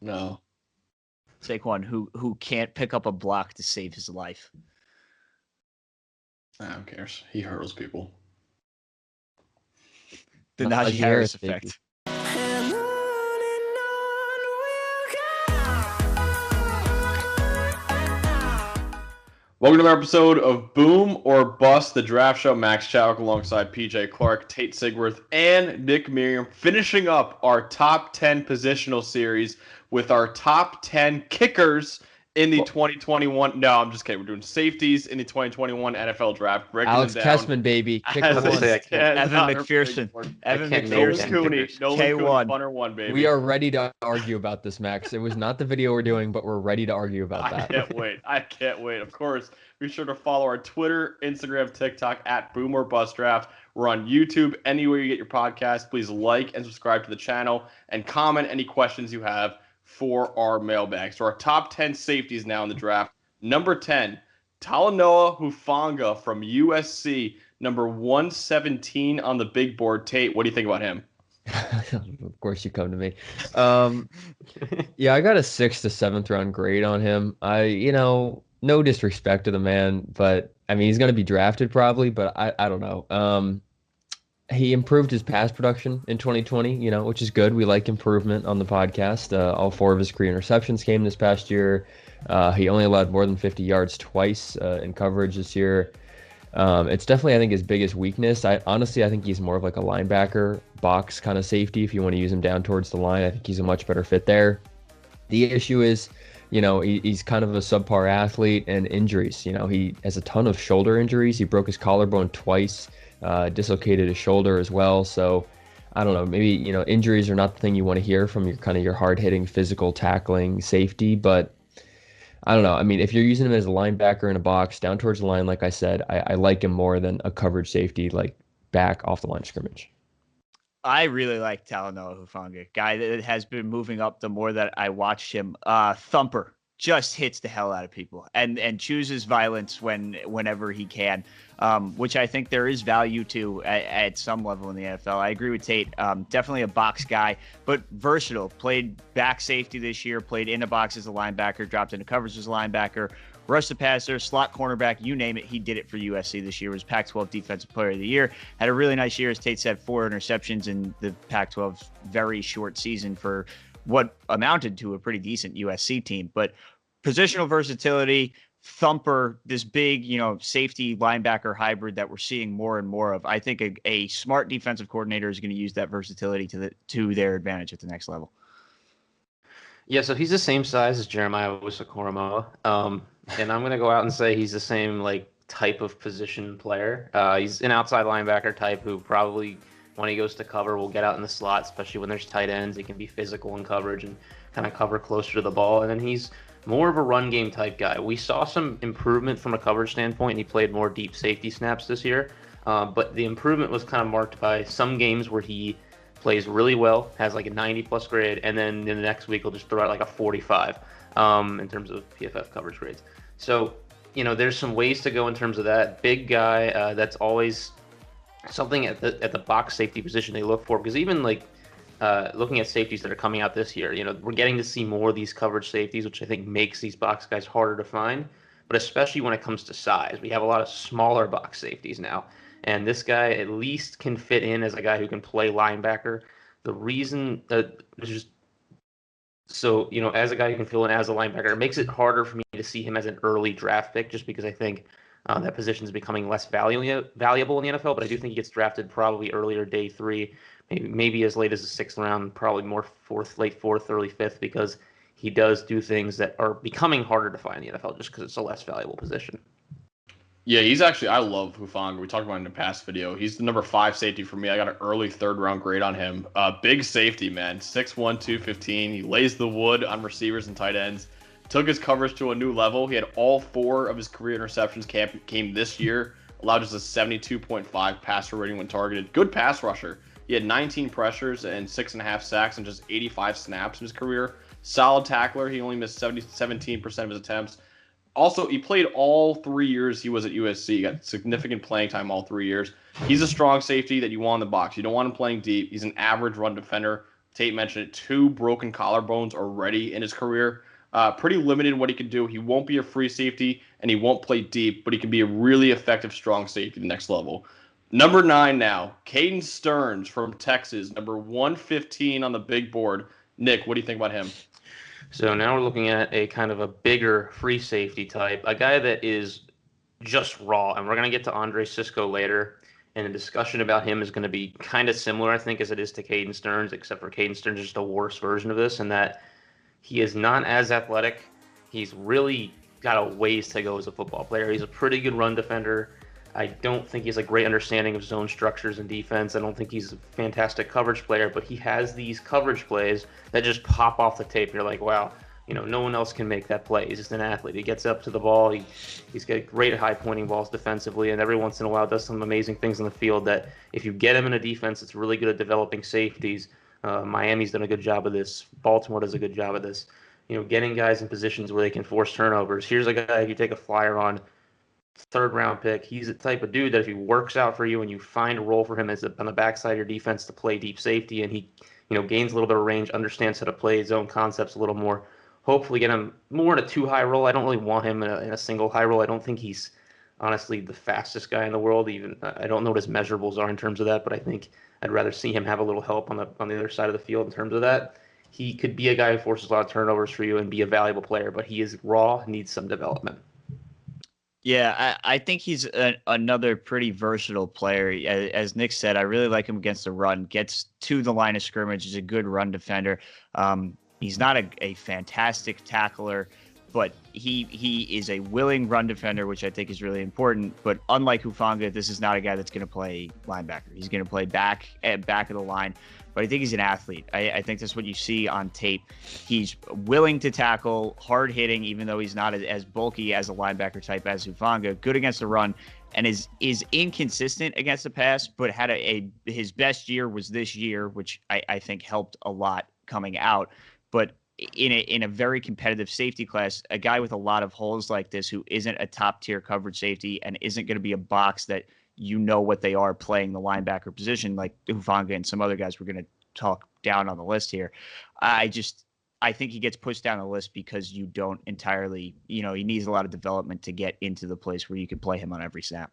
No. Saquon, who can't pick up a block to save his life. Who cares? He hurdles people. The Najee Harris effect. Welcome to another episode of Boom or Bust, the draft show. Max Chadwick alongside PJ Clark, Tate Sigworth, and Nick Merriam, finishing up our top 10 positional series with our top 10 kickers in the 2021. No, I'm just kidding. We're doing safeties in the 2021 NFL draft. Alex Kessman, baby. Kicker one. Evan McPherson. Evan McPherson. K1. Punter one, baby. We are ready to argue about this, Max. It was not the video we're doing, but we're ready to argue about that. I can't wait. Of course, be sure to follow our Twitter, Instagram, TikTok at Boom or Bust Draft. We're on YouTube. Anywhere you get your podcast, please like and subscribe to the channel and comment any questions you have for our mailbag. So our top 10 safeties now in the draft. Number 10, TALANOA HUFANGA from USC, number 117 on the big board. Tate, what do you think about him? Of course you come to me. Yeah, I got a 6th to 7th round grade on him. No disrespect to the man, but I mean, he's going to be drafted probably, but I don't know. He improved his pass production in 2020, which is good. We like improvement on the podcast. All 4 of his career interceptions came this past year. He only allowed more than 50 yards twice in coverage this year. It's definitely, I think, his biggest weakness. I think he's more of like a linebacker box kind of safety. If you want to use him down towards the line, I think he's a much better fit there. The issue is, he's kind of a subpar athlete and injuries. He has a ton of shoulder injuries. He broke his collarbone twice. Dislocated his shoulder as well. So I don't know, maybe, injuries are not the thing you want to hear from your hard-hitting, physical tackling safety, but I don't know. I mean, if you're using him as a linebacker in a box down towards the line, like I said, I like him more than a coverage safety, like back off the line of scrimmage. I really like Talanoa Hufanga, guy that has been moving up the more that I watched him. Thumper just hits the hell out of people and chooses violence whenever he can, which I think there is value to at some level in the NFL. I agree with Tate. Definitely a box guy, but versatile. Played back safety this year, played in the box as a linebacker, dropped into coverage as a linebacker, rushed the passer, slot cornerback, you name it. He did it for USC this year. Was Pac-12 Defensive Player of the Year. Had a really nice year. As Tate said, 4 interceptions in the Pac-12's very short season for what amounted to a pretty decent USC team. But positional versatility, thumper, this big, safety linebacker hybrid that we're seeing more and more of. I think a smart defensive coordinator is going to use that versatility to their advantage at the next level. Yeah, so he's the same size as Jeremiah Owusu-Koramoah. And I'm going to go out and say he's the same type of position player. He's an outside linebacker type who probably, when he goes to cover, will get out in the slot, especially when there's tight ends. He can be physical in coverage and kind of cover closer to the ball. And then he's more of a run game type guy. We saw some improvement from a coverage standpoint. He played more deep safety snaps this year. But the improvement was kind of marked by some games where he plays really well, has like a 90-plus grade, and then in the next week he'll just throw out like a 45 in terms of PFF coverage grades. So, there's some ways to go in terms of that. Big guy, that's always something at the box safety position they look for, because even looking at safeties that are coming out this year, we're getting to see more of these coverage safeties, which I think makes these box guys harder to find, but especially when it comes to size. We have a lot of smaller box safeties now, and this guy at least can fit in as a guy who can play linebacker. The reason that as a guy who can fill in as a linebacker, it makes it harder for me to see him as an early draft pick, just because I think that position is becoming less valuable in the NFL, but I do think he gets drafted probably earlier, day 3, maybe as late as the 6th round, probably more late 4th, early 5th, because he does do things that are becoming harder to find in the NFL just because it's a less valuable position. Yeah, I love Hufanga. We talked about it in the past video. He's the number 5 safety for me. I got an early 3rd round grade on him. Big safety, man. 6'1", 215. He lays the wood on receivers and tight ends. Took his coverage to a new level. He had all 4 of his career interceptions came this year. Allowed just a 72.5 passer rating when targeted. Good pass rusher. He had 19 pressures and 6.5 sacks and just 85 snaps in his career. Solid tackler. He only missed 17% of his attempts. Also, he played all 3 years he was at USC. He got significant playing time all 3 years. He's a strong safety that you want in the box. You don't want him playing deep. He's an average run defender. Tate mentioned it, 2 broken collarbones already in his career. Pretty limited in what he can do. He won't be a free safety, and he won't play deep, but he can be a really effective strong safety at the next level. Number 9 now, Caden Stearns from Texas, number 115 on the big board. Nick, what do you think about him? So now we're looking at a kind of a bigger free safety type, a guy that is just raw. And we're going to get to Andre Cisco later. And the discussion about him is going to be kind of similar, I think, as it is to Caden Stearns, except for Caden Stearns is just a worse version of this, in that he is not as athletic. He's really got a ways to go as a football player. He's a pretty good run defender. I don't think he has a great understanding of zone structures and defense. I don't think he's a fantastic coverage player, but he has these coverage plays that just pop off the tape. You're like, wow, no one else can make that play. He's just an athlete. He gets up to the ball. He's got great high pointing balls defensively, and every once in a while does some amazing things on the field that if you get him in a defense that's really good at developing safeties, Miami's done a good job of this. Baltimore does a good job of this. Getting guys in positions where they can force turnovers. Here's a guy you take a flyer on, 3rd round pick. He's the type of dude that if he works out for you and you find a role for him on the backside of your defense to play deep safety, and he gains a little bit of range, understands how to play his own concepts a little more, hopefully get him more in a 2 high role. I don't really want him in a single high role. I don't think he's honestly the fastest guy in the world. Even I don't know what his measurables are in terms of that, but I think I'd rather see him have a little help on the other side of the field in terms of that. He could be a guy who forces a lot of turnovers for you and be a valuable player, but he is raw, needs some development. Yeah, I think he's another pretty versatile player. As Nick said, I really like him against the run. Gets to the line of scrimmage. He's a good run defender. He's not a fantastic tackler, but he is a willing run defender, which I think is really important. But unlike Hufanga, this is not a guy that's going to play linebacker. He's going to play back of the line. But I think he's an athlete. I think that's what you see on tape. He's willing to tackle, hard hitting, even though he's not as bulky as a linebacker type as Hufanga. Good against the run, and is inconsistent against the pass. But had his best year was this year, which I think helped a lot coming out. But in a very competitive safety class, a guy with a lot of holes like this, who isn't a top tier coverage safety and isn't going to be a box that what they are playing the linebacker position, like Hufanga and some other guys we're going to talk down on the list here. I think he gets pushed down the list because you don't entirely, he needs a lot of development to get into the place where you can play him on every snap.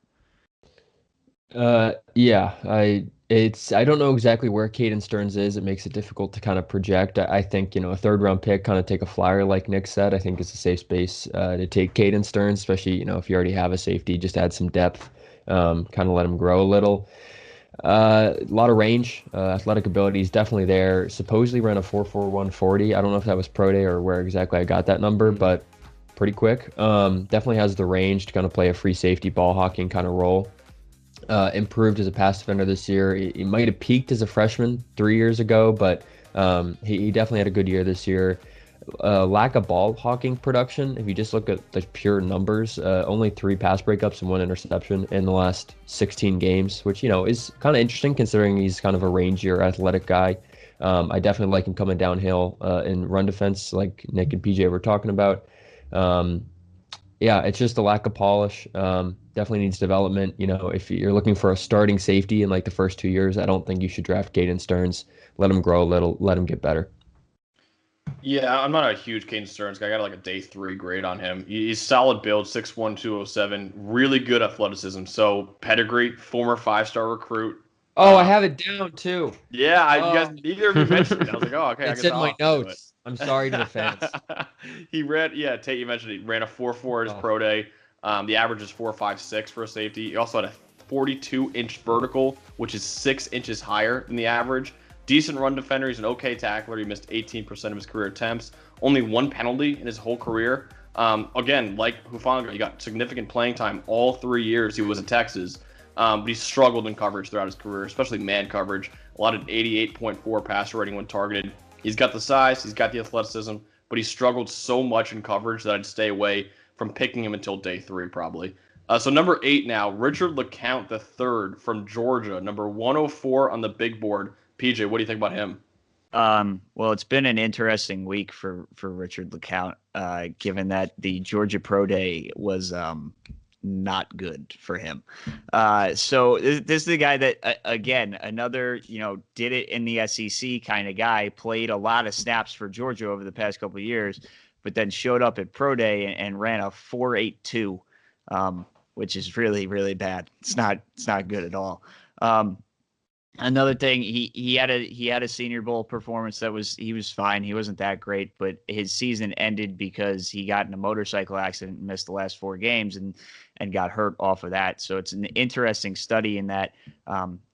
Yeah, I don't know exactly where Caden Stearns is. It makes it difficult to kind of project. I think, a 3rd round pick, kind of take a flyer like Nick said. I think it's a safe space to take Caden Stearns, especially, if you already have a safety, just add some depth. Kind of let him grow a little. A lot of range, athletic ability is definitely there. Supposedly ran a 4.41 40. I don't know if that was pro day or where exactly I got that number, but pretty quick. Definitely has the range to kind of play a free safety ball hawking kind of role. Improved as a pass defender this year. He might have peaked as a freshman 3 years ago, but he definitely had a good year this year. Lack of ball hawking production. If you just look at the pure numbers, only 3 pass breakups and 1 interception in the last 16 games, which, is kind of interesting considering he's kind of a rangier athletic guy. I definitely like him coming downhill in run defense, like Nick and PJ were talking about. Yeah, it's just a lack of polish. Definitely needs development. If you're looking for a starting safety in like the first 2 years, I don't think you should draft Caden Stearns. Let him grow a little, let him get better. Yeah, I'm not a huge Caden Stearns guy. I got like a day 3 grade on him. He's solid build, 6'1", 207, really good athleticism. So pedigree, former 5-star recruit. Oh, I have it down too. Yeah, you guys, neither of you mentioned it. I was like, oh, okay. It's in my notes. I'm sorry to the fans. Tate, you mentioned he ran a 4.4 at his pro day. The average is 4.56 for a safety. He also had a 42-inch vertical, which is 6 inches higher than the average. Decent run defender. He's an okay tackler. He missed 18% of his career attempts. Only 1 penalty in his whole career. Again, like Hufanga, he got significant playing time all 3 years he was at Texas. But he struggled in coverage throughout his career, especially man coverage. A lot of 88.4 passer rating when targeted. He's got the size, he's got the athleticism, but he struggled so much in coverage that I'd stay away from picking him until day 3 probably. So number 8 now, Richard LeCounte III from Georgia, number 104 on the big board. PJ, what do you think about him? Well, it's been an interesting week for Richard LeCounte, given that the Georgia Pro Day was not good for him. So this is the guy that, again, another, did it in the SEC kind of guy, played a lot of snaps for Georgia over the past couple of years, but then showed up at Pro Day and ran a 4.82, which is really, really bad. It's not good at all. Another thing, he had a Senior Bowl performance he was fine. He wasn't that great, but his season ended because he got in a motorcycle accident and missed the last 4 games and got hurt off of that. So it's an interesting study in that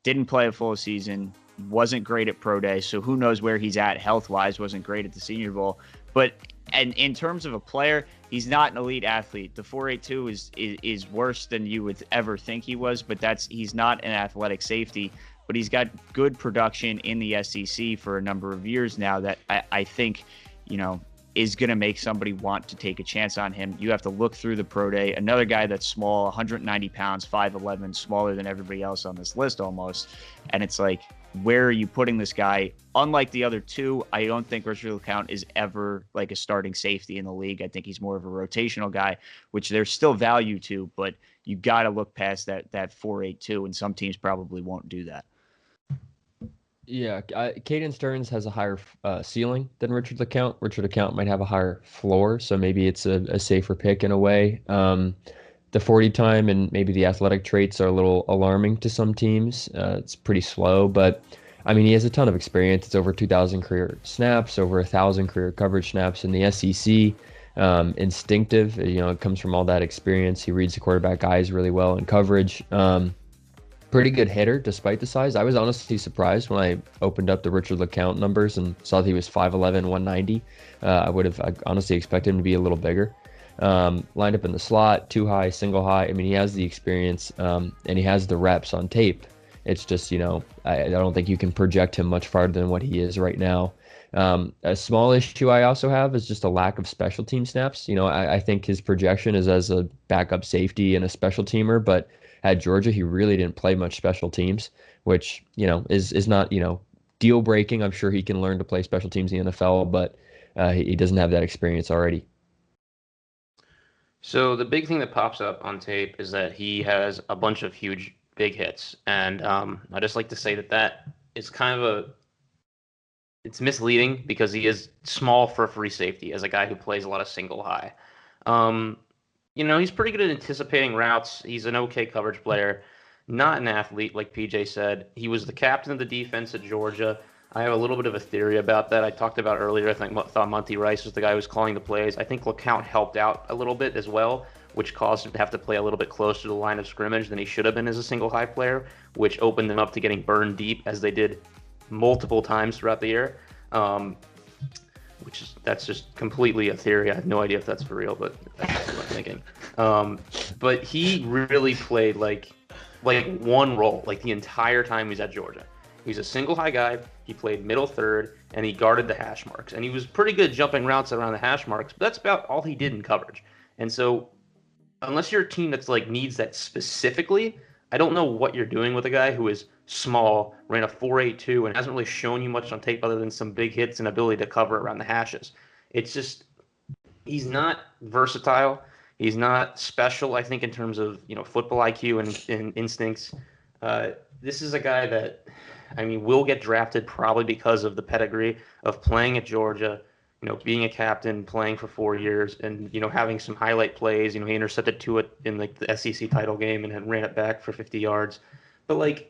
didn't play a full season, wasn't great at Pro Day. So who knows where he's at health-wise, wasn't great at the Senior Bowl. But and in terms of a player, he's not an elite athlete. The 4.82 is worse than you would ever think he was, but he's not an athletic safety. But he's got good production in the SEC for a number of years now that I think, is going to make somebody want to take a chance on him. You have to look through the Pro Day. Another guy that's small, 190 pounds, 5'11", smaller than everybody else on this list almost. And it's like, where are you putting this guy? Unlike the other two, I don't think Richie LeCounte is ever like a starting safety in the league. I think he's more of a rotational guy, which there's still value to, but you got to look past that 4.82, and some teams probably won't do that. Yeah, Caden Stearns has a higher ceiling than Richard LeCounte. Richard LeCounte might have a higher floor, so maybe it's a safer pick in a way. The 40 time and maybe the athletic traits are a little alarming to some teams. It's pretty slow, but I mean, he has a ton of experience. It's over 2,000 career snaps, over 1,000 career coverage snaps in the SEC. Instinctive, it comes from all that experience. He reads the quarterback eyes really well in coverage. Pretty good hitter despite the size. I was honestly surprised when I opened up the Richard LeCounte numbers and saw that he was 5'11", 190. I honestly expected him to be a little bigger. Lined up in the slot, 2 high, single high. I mean, he has the experience and he has the reps on tape. It's just, I don't think you can project him much farther than what he is right now. A small issue I also have is just a lack of special team snaps. I think his projection is as a backup safety and a special teamer, but at Georgia, he really didn't play much special teams, which, is not, deal breaking. I'm sure he can learn to play special teams in the NFL, but he doesn't have that experience already. So the big thing that pops up on tape is that he has a bunch of huge, big hits. And I just like to say that is kind of it's misleading because he is small for a free safety as a guy who plays a lot of single high. He's pretty good at anticipating routes. He's an okay coverage player, not an athlete, like PJ said. He was the captain of the defense at Georgia. I have a little bit of a theory about that. I talked about earlier. I thought Monty Rice was the guy who was calling the plays. I think LeCounte helped out a little bit as well, which caused him to have to play a little bit closer to the line of scrimmage than he should have been as a single high player, which opened them up to getting burned deep as they did multiple times throughout the year. That's just completely a theory. I have no idea if that's for real, but that's what I'm thinking. But he really played like one role like the entire time he's at Georgia. He's a single high guy. He played middle third, and he guarded the hash marks. And he was pretty good jumping routes around the hash marks, but that's about all he did in coverage. And so unless you're a team that's needs that specifically, I don't know what you're doing with a guy who is small, ran a 4.82, and hasn't really shown you much on tape other than some big hits and ability to cover around the hashes. It's just he's not versatile. He's not special, I think, in terms of football IQ and instincts. This is a guy that, will get drafted probably because of the pedigree of playing at Georgia, being a captain, playing for 4 years, and having some highlight plays. He intercepted to it in the SEC title game and had ran it back for 50 yards. But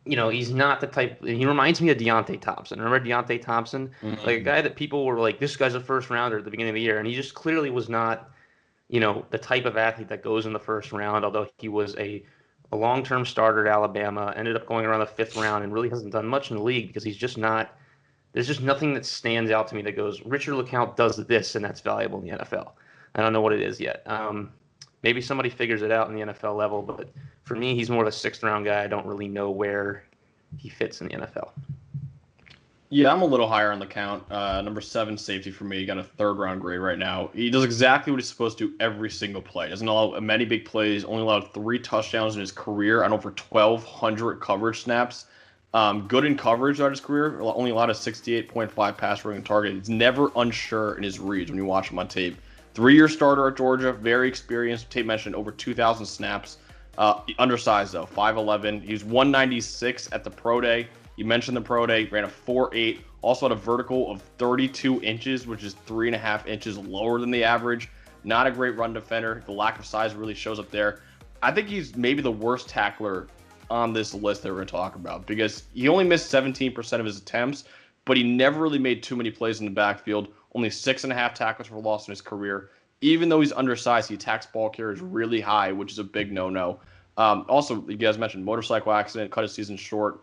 he's not the type. He reminds me of Deontay Thompson. Remember Deontay Thompson, a guy that people were like, this guy's a first rounder at the beginning of the year, and he just clearly was not, the type of athlete that goes in the first round. Although he was a long-term starter at Alabama, ended up going around the 5th round, and really hasn't done much in the league because he's just not. There's just nothing that stands out to me that goes, Richard LeCounte does this, and that's valuable in the NFL. I don't know what it is yet. Maybe somebody figures it out in the NFL level, but for me, he's more of a 6th round guy. I don't really know where he fits in the NFL. Yeah, I'm a little higher on LeCounte. Number 7 safety for me. Got a 3rd round grade right now. He does exactly what he's supposed to do every single play. Doesn't allow many big plays. Only allowed 3 touchdowns in his career on over 1,200 coverage snaps. Good in coverage throughout his career. Only allowed a 68.5 pass rating target. He's never unsure in his reads when you watch him on tape. 3-year starter at Georgia, very experienced. Tate mentioned over 2,000 snaps. Undersized though, 5'11". He was 196 at the pro day. You mentioned the pro day, ran a 4.8. Also had a vertical of 32 inches, which is 3.5 inches lower than the average. Not a great run defender. The lack of size really shows up there. I think he's maybe the worst tackler on this list that we're going to talk about because he only missed 17% of his attempts, but he never really made too many plays in the backfield. Only 6.5 tackles for loss in his career. Even though he's undersized, he attacks ball carriers really high, which is a big no-no. Also, you guys mentioned motorcycle accident, cut his season short,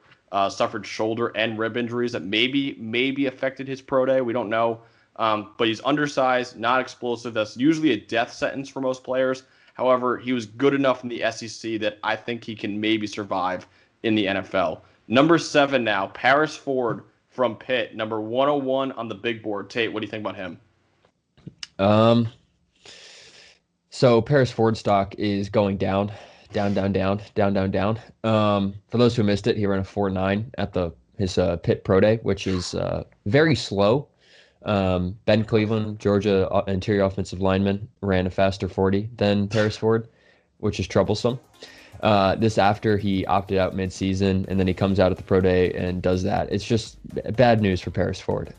suffered shoulder and rib injuries that maybe affected his pro day. We don't know. But he's undersized, not explosive. That's usually a death sentence for most players. However, he was good enough in the SEC that I think he can maybe survive in the NFL. Number 7 now, Paris Ford from Pitt, number 101 on the big board. Tate, what do you think about him? So Paris Ford stock is going down. For those who missed it, he ran a 4.9 at his Pitt Pro Day, which is very slow. Ben Cleveland, Georgia interior offensive lineman, ran a faster 40 than Paris Ford, which is troublesome. This after he opted out midseason, and then he comes out at the pro day and does that. It's just bad news for Paris Ford.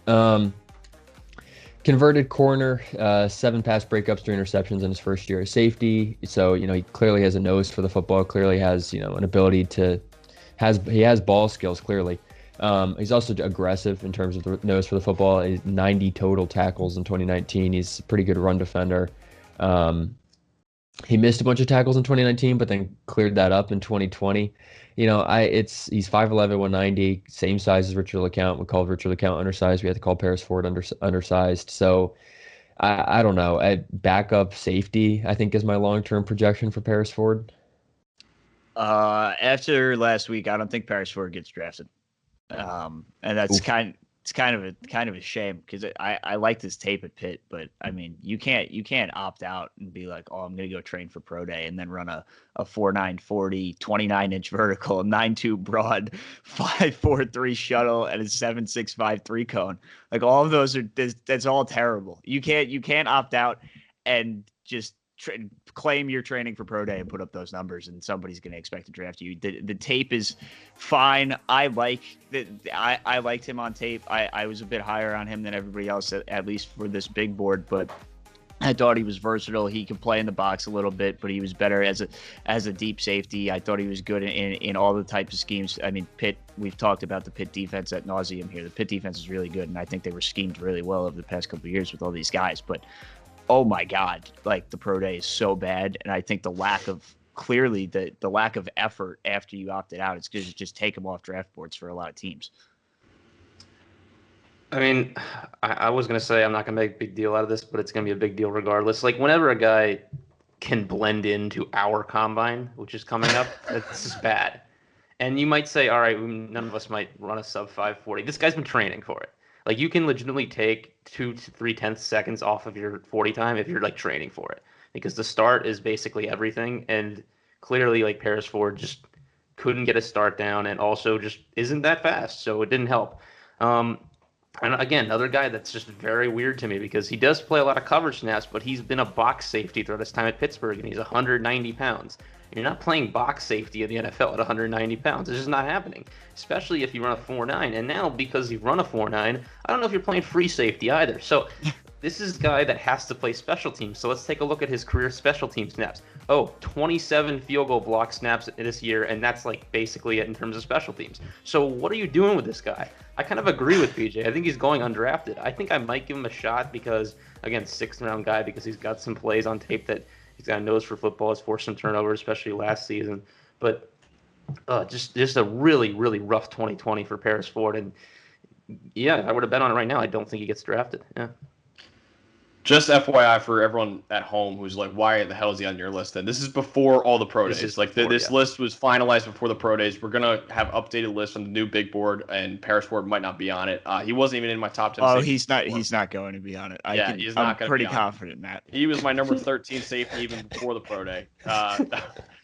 Converted corner, 7 pass breakups, 3 interceptions in his first year as safety. So, he clearly has a nose for the football, clearly has, an ability he has ball skills, clearly. He's also aggressive in terms of the nose for the football. He's 90 total tackles in 2019. He's a pretty good run defender. He missed a bunch of tackles in 2019, but then cleared that up in 2020. He's 5'11", 190, same size as Richard LeCounte. We called Richard LeCounte undersized. We had to call Paris Ford undersized. So I don't know. Backup safety, I think, is my long-term projection for Paris Ford. After last week, I don't think Paris Ford gets drafted. And that's kind of a shame because I like this tape at Pitt, but I mean you can't opt out and be like, oh, I'm gonna go train for pro day and then run a 4.9 40, 29-inch vertical, a 9.2 broad, 5.43 shuttle, and a 7.65 3 cone. Like all of those that's all terrible. You can't opt out and just claim you're training for pro day and put up those numbers, and somebody's going to expect to draft you. The tape is fine. I liked him on tape. I was a bit higher on him than everybody else, at least for this big board, but I thought he was versatile. He could play in the box a little bit, but he was better as a deep safety. I thought he was good in all the types of schemes. I mean, Pitt, we've talked about the Pitt defense ad nauseum here. The Pitt defense is really good, and I think they were schemed really well over the past couple of years with all these guys, but oh my God, like the pro day is so bad. And I think the lack of effort after you opted out, it's going to just take them off draft boards for a lot of teams. I mean, I was going to say I'm not going to make a big deal out of this, but it's going to be a big deal regardless. Like whenever a guy can blend into our combine, which is coming up, this is bad. And you might say, all right, none of us might run a sub 540. This guy's been training for it. Like you can legitimately take 2 to 3/10 seconds off of your 40 time if you're like training for it, because the start is basically everything. And clearly, like Paris Ford just couldn't get a start down, and also just isn't that fast, so it didn't help. And again, another guy that's just very weird to me because he does play a lot of coverage snaps, but he's been a box safety throughout his time at Pittsburgh, and he's 190 pounds. You're not playing box safety in the NFL at 190 pounds. It's just not happening, especially if you run a 4.9. And now, because you run a 4.9, I don't know if you're playing free safety either. So this is a guy that has to play special teams. So let's take a look at his career special team snaps. 27 field goal block snaps this year, and that's like basically it in terms of special teams. So what are you doing with this guy? I kind of agree with PJ. I think he's going undrafted. I think I might give him a shot because, again, 6th-round guy, because he's got some plays on tape that he's got a nose for football. Has forced some turnovers, especially last season. But just a really, really rough 2020 for Paris Ford. And, yeah, I would have bet on it right now. I don't think he gets drafted. Yeah. Just FYI for everyone at home who's like, why the hell is he on your list? And this is before all the pro days. This list was finalized before the pro days. We're going to have updated lists on the new big board, and Paris Ford might not be on it. He wasn't even in my top 10. Oh, he's not going to be on it. He's not going to be pretty confident in that. He was my number 13 safety even before the pro day.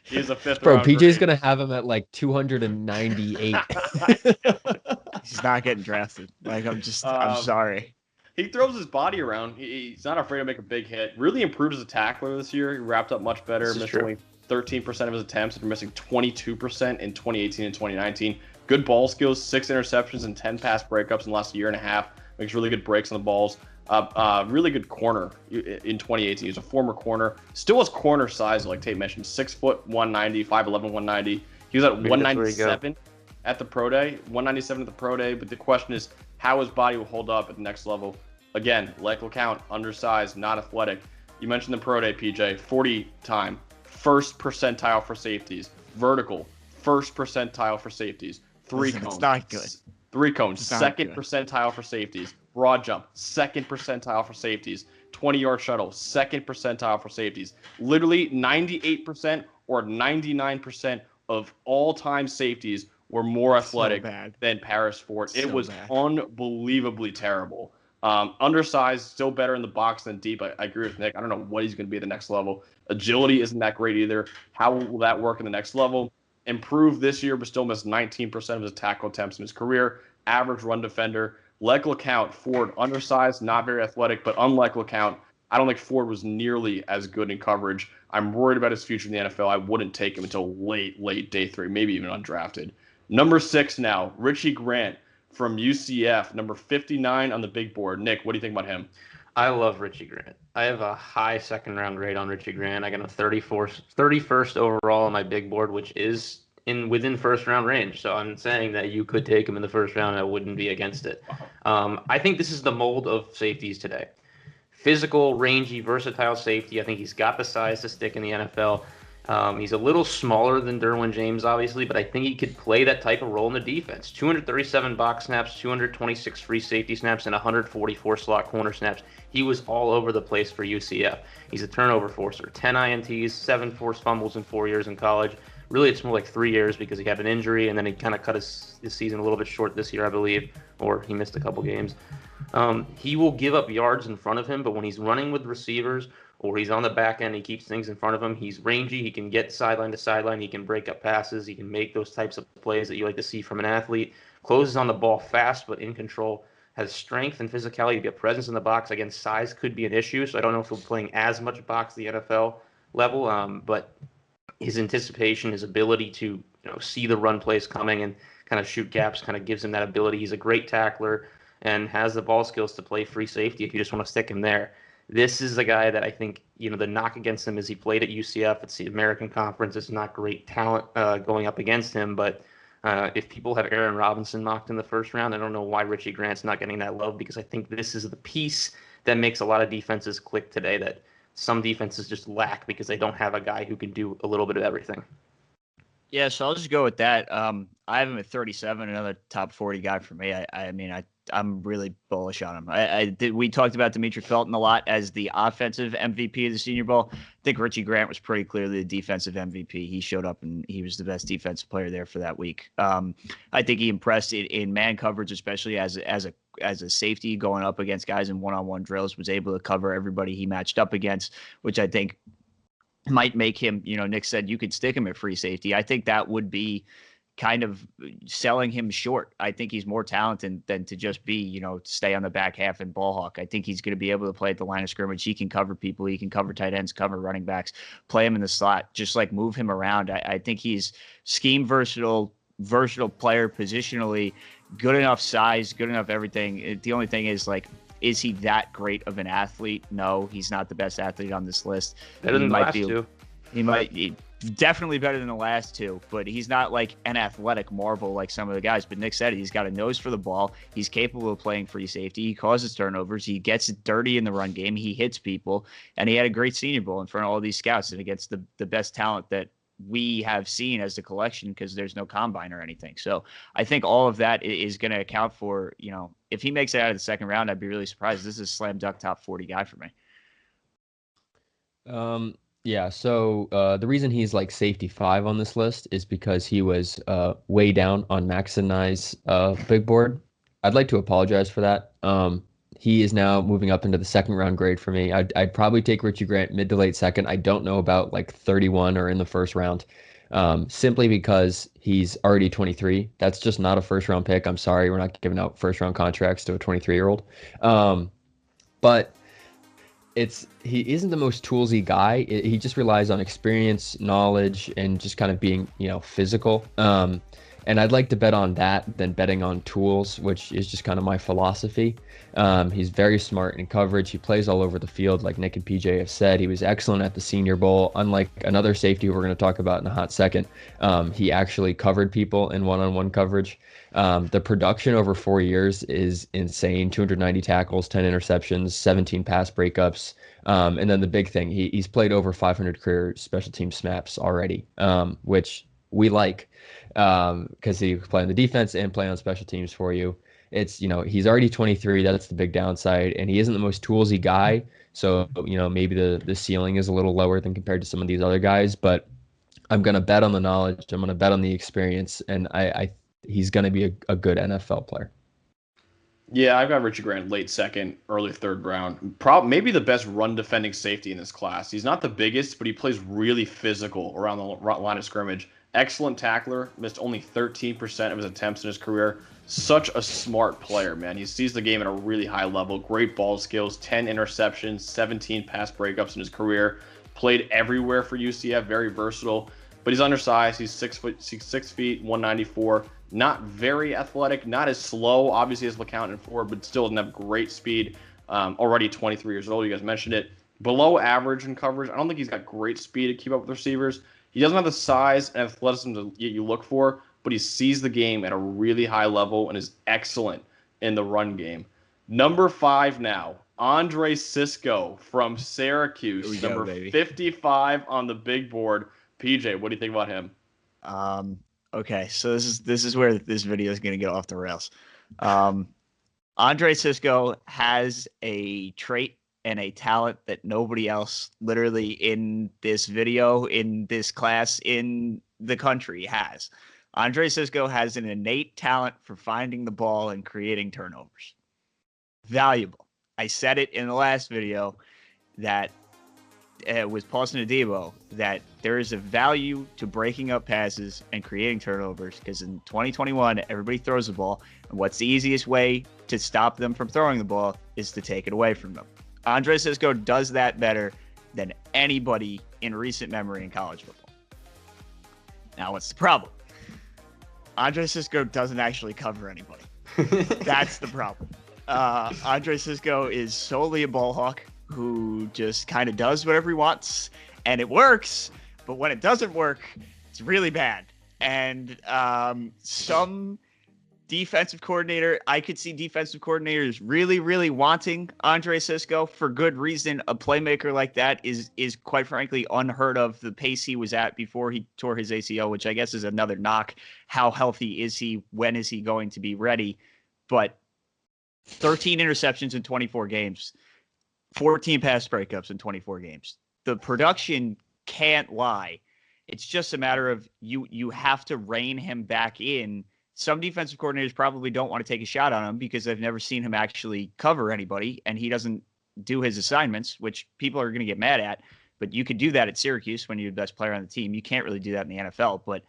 He was a 5th Bro, round PJ's going to have him at like 298. He's not getting drafted. Like, I'm sorry. He throws his body around. He's not afraid to make a big hit. Really improved as a tackler this year. He wrapped up much better. Missed only 13% of his attempts after missing 22% in 2018 and 2019. Good ball skills, 6 interceptions and 10 pass breakups in the last year and a half. Makes really good breaks on the balls. Really good corner in 2018. He's a former corner. Still has corner size, like Tate mentioned. 6 foot 190, 5'11", 190. He was at 197 at the pro day. 197 at the pro day. But the question is how his body will hold up at the next level. Again, like LeCounte, undersized, not athletic. You mentioned the pro day, PJ. 40 time, first percentile for safeties. Vertical, first percentile for safeties. 3 cones. It's not good. 3 cones, second percentile for safeties. Broad jump, second percentile for safeties. 20-yard shuttle, second percentile for safeties. Literally 98% or 99% of all-time safeties were more athletic than Paris Ford. It was unbelievably terrible. Undersized, still better in the box than deep. I agree with Nick. I don't know what he's going to be at the next level. Agility isn't that great either. How will that work in the next level? Improved this year, but still missed 19% of his tackle attempts in his career. Average run defender. Like LeCounte, Ford, undersized, not very athletic, but unlike LeCounte, I don't think Ford was nearly as good in coverage. I'm worried about his future in the NFL. I wouldn't take him until late day 3, maybe even undrafted. Number 6 now, Richie Grant from UCF, number 59 on the big board. Nick, what do you think about him? I love Richie Grant. I have a high second-round grade on Richie Grant. I got a 31st overall on my big board, which is within first-round range. So I'm saying that you could take him in the first round. I wouldn't be against it. I think this is the mold of safeties today. Physical, rangy, versatile safety. I think he's got the size to stick in the NFL. He's a little smaller than Derwin James, obviously, but I think he could play that type of role in the defense. 237 box snaps, 226 free safety snaps, and 144 slot corner snaps. He was all over the place for UCF. He's a turnover forcer. 10 INTs, 7 forced fumbles in 4 years in college. Really, it's more like 3 years because he had an injury, and then he kind of cut his season a little bit short this year, I believe, or he missed a couple games. He will give up yards in front of him, but when he's running with receivers or he's on the back end, he keeps things in front of him. He's rangy. He can get sideline to sideline. He can break up passes. He can make those types of plays that you like to see from an athlete. Closes on the ball fast, but in control. Has strength and physicality to get presence in the box. Again, size could be an issue, so I don't know if he'll be playing as much box at the NFL level, but his anticipation, his ability to see the run plays coming and kind of shoot gaps kind of gives him that ability. He's a great tackler and has the ball skills to play free safety if you just want to stick him there. This is a guy that I think, the knock against him is he played at UCF. It's the American Conference. It's not great talent going up against him, but if people have Aaron Robinson mocked in the first round, I don't know why Richie Grant's not getting that love, because I think this is the piece that makes a lot of defenses click today that some defenses just lack because they don't have a guy who can do a little bit of everything. Yeah, so I'll just go with that. I have him at 37, another top 40 guy for me. I'm really bullish on him. We talked about Demetric Felton a lot as the offensive MVP of the Senior Bowl. I think Richie Grant was pretty clearly the defensive MVP. He showed up and he was the best defensive player there for that week. I think he impressed in man coverage, especially as a safety going up against guys in one-on-one drills, was able to cover everybody he matched up against, which I think might make him, Nick said you could stick him at free safety. I think that would be kind of selling him short. I think he's more talented than to just be, stay on the back half and ball hawk. I think he's going to be able to play at the line of scrimmage. He can cover people. He can cover tight ends, cover running backs, play him in the slot, just like move him around. I think he's scheme versatile player, positionally, good enough size, good enough everything. The only thing is, is he that great of an athlete? No, he's not the best athlete on this list. Better than the last two. Definitely better than the last two, but he's not like an athletic marvel like some of the guys. But Nick said he's got a nose for the ball. He's capable of playing free safety. He causes turnovers. He gets dirty in the run game. He hits people, and he had a great Senior Bowl in front of all these scouts and against the best talent that we have seen as the collection, because there's no combine or anything. So I think all of that is going to account for, if he makes it out of the second round, I'd be really surprised. This is a slam dunk top 40 guy for me. Yeah, so the reason he's like safety 5 on this list is because he was way down on Max and I's big board. I'd like to apologize for that. He is now moving up into the second round grade for me. I'd probably take Richie Grant mid to late second. I don't know about 31 or in the first round, simply because he's already 23. That's just not a first round pick. I'm sorry, we're not giving out first round contracts to a 23-year-old. but he isn't the most toolsy guy. He just relies on experience, knowledge, and just kind of being, physical. And I'd like to bet on that than betting on tools, which is just kind of my philosophy. He's very smart in coverage. He plays all over the field, like Nick and PJ have said. He was excellent at the Senior Bowl. Unlike another safety we're going to talk about in a hot second, he actually covered people in one-on-one coverage. The production over 4 years is insane. 290 tackles, 10 interceptions, 17 pass breakups. And then the big thing, he's played over 500 career special team snaps already, which we like, because he can play on the defense and play on special teams for you. It's, he's already 23. That's the big downside. And he isn't the most toolsy guy. So, maybe the ceiling is a little lower than compared to some of these other guys. But I'm going to bet on the knowledge. I'm going to bet on the experience. And he's going to be a good NFL player. Yeah, I've got Richie Grant late second, early third round. Maybe the best run defending safety in this class. He's not the biggest, but he plays really physical around the line of scrimmage. Excellent tackler, missed only 13% of his attempts in his career. Such a smart player, man. He sees the game at a really high level. Great ball skills, 10 interceptions, 17 pass breakups in his career. Played everywhere for UCF, very versatile. But he's undersized. He's 6 feet, 194. Not very athletic, not as slow, obviously, as LeCounte and Ford, but still doesn't have great speed. Already 23 years old, you guys mentioned it. Below average in coverage. I don't think he's got great speed to keep up with receivers. He doesn't have the size and athleticism you look for, but he sees the game at a really high level and is excellent in the run game. Number 5 now, Andre Cisco from Syracuse, number 55 on the big board. PJ, what do you think about him? Okay, so this is where this video is going to get off the rails. Andre Cisco has a trait and a talent that nobody else literally in this video, in this class, in the country has. Andre Cisco has an innate talent for finding the ball and creating turnovers. Valuable. I said it in the last video that with Paulson Adebo, that there is a value to breaking up passes and creating turnovers, because in 2021, everybody throws the ball. And what's the easiest way to stop them from throwing the ball is to take it away from them. Andre Cisco does that better than anybody in recent memory in college football. Now, what's the problem? Andre Cisco doesn't actually cover anybody. That's the problem. Andre Cisco is solely a ball hawk who just kind of does whatever he wants, and it works, but when it doesn't work, it's really bad. And some defensive coordinator, I could see defensive coordinators really, really wanting Andre Cisco for good reason. A playmaker like that is quite frankly unheard of. The pace he was at before he tore his ACL, which I guess is another knock. How healthy is he? When is he going to be ready? But 13 interceptions in 24 games, 14 pass breakups in 24 games. The production can't lie. It's just a matter of you have to rein him back in. Some defensive coordinators probably don't want to take a shot on him because they've never seen him actually cover anybody, and he doesn't do his assignments, which people are going to get mad at. But you could do that at Syracuse when you're the best player on the team. You can't really do that in the NFL. But,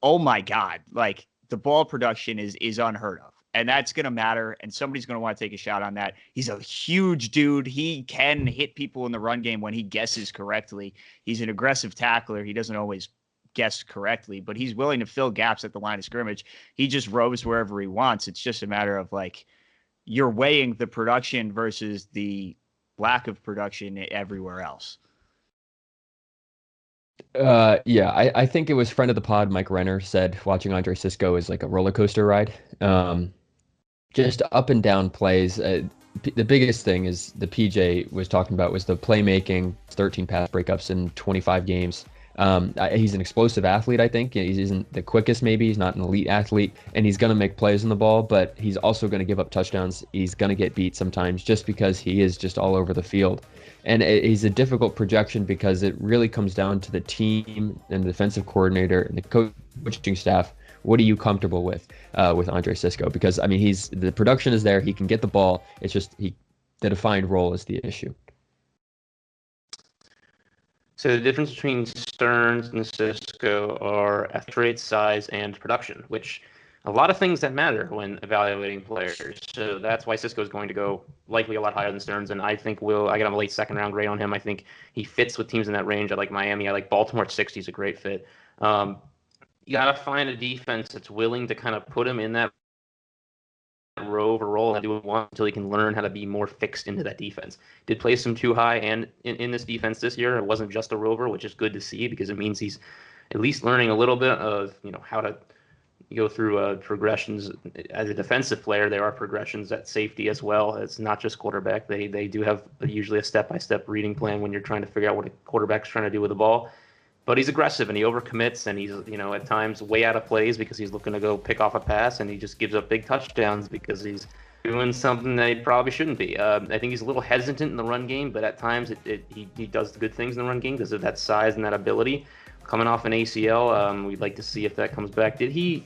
oh, my God, like the ball production is unheard of. And that's going to matter, and somebody's going to want to take a shot on that. He's a huge dude. He can hit people in the run game when he guesses correctly. He's an aggressive tackler. He doesn't always guess correctly, but he's willing to fill gaps at the line of scrimmage. He just roves wherever he wants. It's just a matter of, like, you're weighing the production versus the lack of production everywhere else. Yeah, I think it was friend of the pod, Mike Renner, said watching Andre Cisco is like a roller coaster ride. Just up and down plays. The biggest thing is the PJ was talking about was the playmaking, 13 pass breakups in 25 games. He's an explosive athlete, I think. He isn't the quickest, maybe. He's not an elite athlete, and he's going to make plays on the ball, but he's also going to give up touchdowns. He's going to get beat sometimes just because he is just all over the field. And he's a difficult projection because it really comes down to the team and the defensive coordinator and the coaching staff. What are you comfortable with Andre Cisco? Because, I mean, the production is there. He can get the ball. It's just the defined role is the issue. So the difference between Stearns and Cisco are athletic rate, size, and production, which a lot of things that matter when evaluating players. So that's why Cisco is going to go likely a lot higher than Stearns. And I think I got a late second round grade on him. I think he fits with teams in that range. I like Miami. I like Baltimore at 60 is a great fit. You got to find a defense that's willing to kind of put him in that rover role and do it once until he can learn how to be more fixed into that defense. Did play some too high and in this defense this year. It wasn't just a rover, which is good to see because it means he's at least learning a little bit of how to go through progressions as a defensive player. There are progressions at safety as well. It's not just quarterback. They do have usually a step-by-step reading plan when you're trying to figure out what a quarterback's trying to do with the ball. But he's aggressive and he overcommits and he's, at times way out of plays because he's looking to go pick off a pass and he just gives up big touchdowns because he's doing something that he probably shouldn't be. I think he's a little hesitant in the run game, but at times he does the good things in the run game because of that size and that ability. Coming off an ACL, we'd like to see if that comes back. Did he?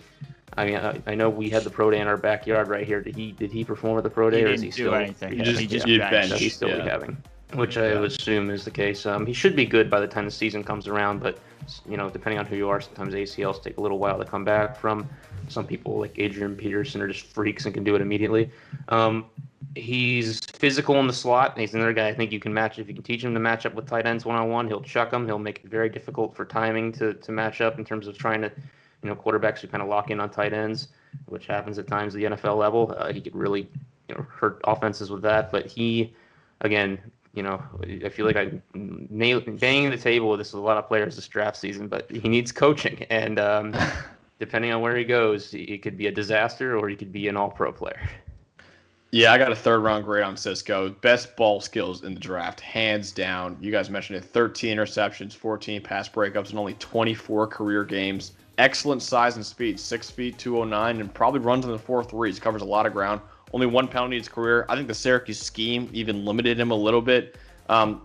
I mean, I know we had the pro day in our backyard right here. Did he perform at the pro day, or is he still? Anything. He just benched. He's still rehabbing, which I would assume is the case. He should be good by the time the season comes around, but depending on who you are, sometimes ACLs take a little while to come back from. Some people like Adrian Peterson are just freaks and can do it immediately. He's physical in the slot. He's another guy I think you can match. If you can teach him to match up with tight ends one-on-one, he'll chuck them. He'll make it very difficult for timing to match up in terms of trying to, quarterbacks who kind of lock in on tight ends, which happens at times at the NFL level. He could really, hurt offenses with that. But he, again, I feel like I'm banging the table with this with a lot of players this draft season, but he needs coaching. And depending on where he goes, he could be a disaster or he could be an all-pro player. Yeah, I got a third round grade on Cisco. Best ball skills in the draft, hands down. You guys mentioned it, 13 interceptions, 14 pass breakups, and only 24 career games. Excellent size and speed, 6 feet, 209, and probably runs in the 4.3s, covers a lot of ground. Only 1 penalty in his career. I think the Syracuse scheme even limited him a little bit.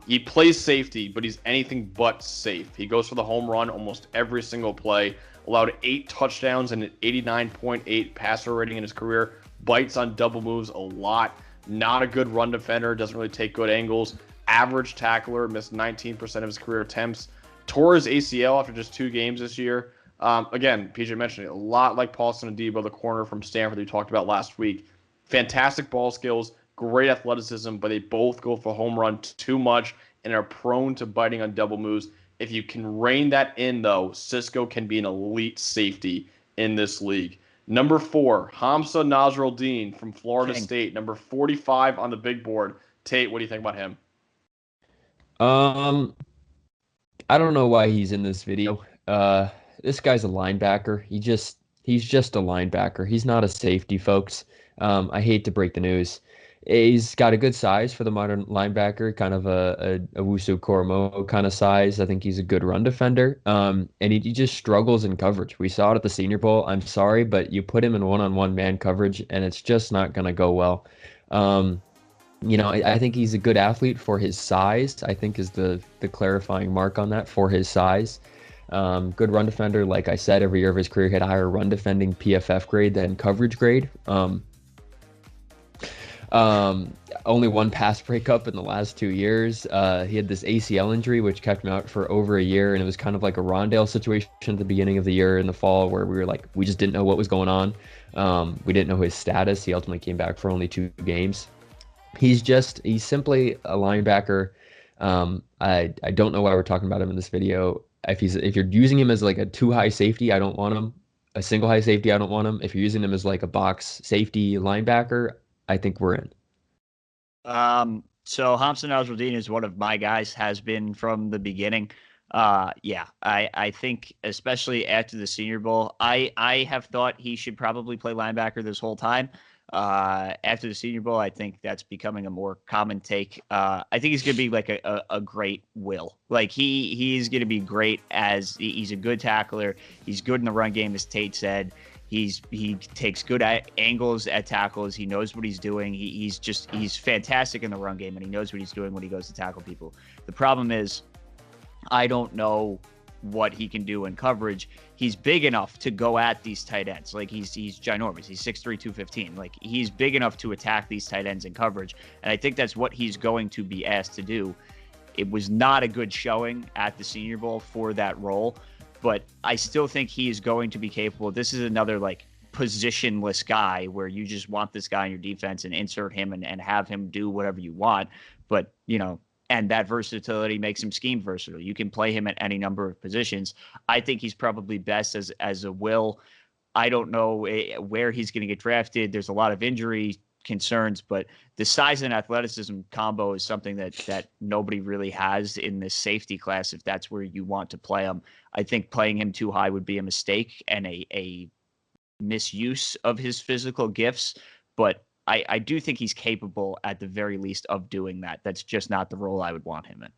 He plays safety, but he's anything but safe. He goes for the home run almost every single play. Allowed 8 touchdowns and an 89.8 passer rating in his career. Bites on double moves a lot. Not a good run defender. Doesn't really take good angles. Average tackler. Missed 19% of his career attempts. Tore his ACL after just 2 games this year. Again, PJ mentioned it. A lot like Paulson Adebo, the corner from Stanford that we talked about last week. Fantastic ball skills. Great athleticism. But they both go for home run too much and are prone to biting on double moves. If you can rein that in, though, Cisco can be an elite safety in this league. Number 4, HAMSAH NASIRILDEEN from Florida State. Number 45 on the big board. Tate, what do you think about him? I don't know why he's in this video. This guy's a linebacker. He's just a linebacker. He's not a safety, folks. I hate to break the news. He's got a good size for the modern linebacker, kind of a Wusu Koromo kind of size. I think he's a good run defender. And he just struggles in coverage. We saw it at the Senior Bowl. I'm sorry, but you put him in one-on-one man coverage, and it's just not going to go well. I think he's a good athlete for his size, I think is the clarifying mark on that, for his size. Good run defender. Like I said, every year of his career, he had a higher run defending PFF grade than coverage grade. Only 1 pass breakup in the last 2 years. He had this ACL injury, which kept him out for over a year. And it was kind of like a Rondale situation at the beginning of the year in the fall where we just didn't know what was going on. We didn't know his status. He ultimately came back for only 2 games. He's simply a linebacker. I don't know why we're talking about him in this video. If you're using him as like a 2 high safety, I don't want him. A single high safety, I don't want him. If you're using him as like a box safety linebacker, I think we're in. So HAMSAH NASIRILDEEN is one of my guys, has been from the beginning. I think especially after the Senior Bowl, I have thought he should probably play linebacker this whole time. After the Senior Bowl, I think that's becoming a more common take. I think he's going to be like a great will. Like he's going to be great as he's a good tackler. He's good in the run game, as Tate said. He takes good angles at tackles. He knows what he's doing. He's fantastic in the run game, and he knows what he's doing when he goes to tackle people. The problem is, I don't know what he can do in coverage. He's big enough to go at these tight ends. Like he's ginormous. He's 6'3", 215. Like he's big enough to attack these tight ends in coverage, and I think that's what he's going to be asked to do. It was not a good showing at the Senior Bowl for that role, but I still think he is going to be capable. This is another like positionless guy where you just want this guy in your defense and insert him and have him do whatever you want. But, and that versatility makes him scheme versatile. You can play him at any number of positions. I think he's probably best as a will. I don't know where he's going to get drafted. There's a lot of injury concerns, but the size and athleticism combo is something that nobody really has in this safety class. If that's where you want to play him, I think playing him too high would be a mistake and a misuse of his physical gifts. But I do think he's capable at the very least of doing that. That's just not the role I would want him in.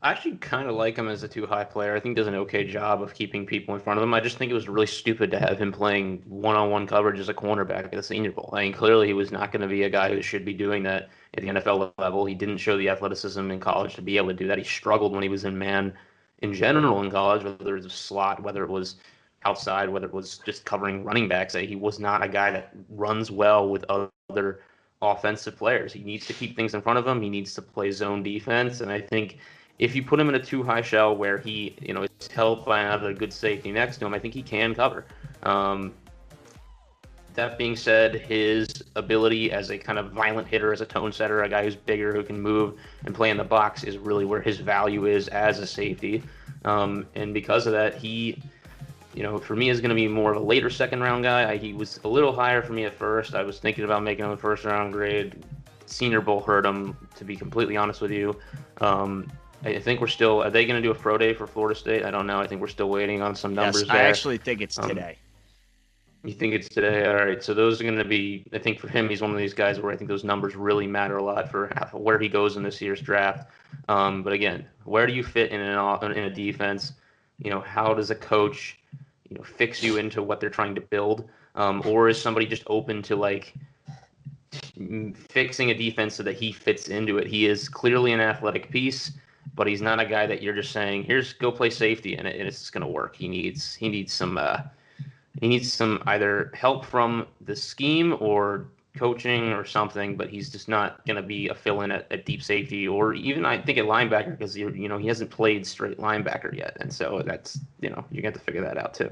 I actually kind of like him as a too-high player. I think he does an okay job of keeping people in front of him. I just think it was really stupid to have him playing one-on-one coverage as a cornerback at the Senior Bowl. I mean, clearly he was not going to be a guy who should be doing that at the NFL level. He didn't show the athleticism in college to be able to do that. He struggled when he was in man in general in college, whether it was a slot, whether it was outside, whether it was just covering running backs. He was not a guy that runs well with other offensive players. He needs to keep things in front of him. He needs to play zone defense, and I think if you put him in a too-high shell where he, is held by another good safety next to him, I think he can cover. That being said, his ability as a kind of violent hitter, as a tone setter, a guy who's bigger, who can move and play in the box is really where his value is as a safety. And because of that, he, for me is going to be more of a later second-round guy. He was a little higher for me at first. I was thinking about making him a first-round grade. Senior Bowl hurt him, to be completely honest with you. I think are they going to do a pro day for Florida State? I don't know. I think we're still waiting on some numbers there. I actually think it's today. You think it's today? All right. So those are going to be, I think for him, he's one of these guys where I think those numbers really matter a lot for where he goes in this year's draft. But again, where do you fit in a defense? How does a coach, fix you into what they're trying to build? Or is somebody just open to fixing a defense so that he fits into it? He is clearly an athletic piece, but he's not a guy that you're just saying, "Here's go play safety," and it's just going to work. He needs some either help from the scheme or coaching or something, but he's just not going to be a fill-in at deep safety or even I think at linebacker because he hasn't played straight linebacker yet, and so that's you have to figure that out too.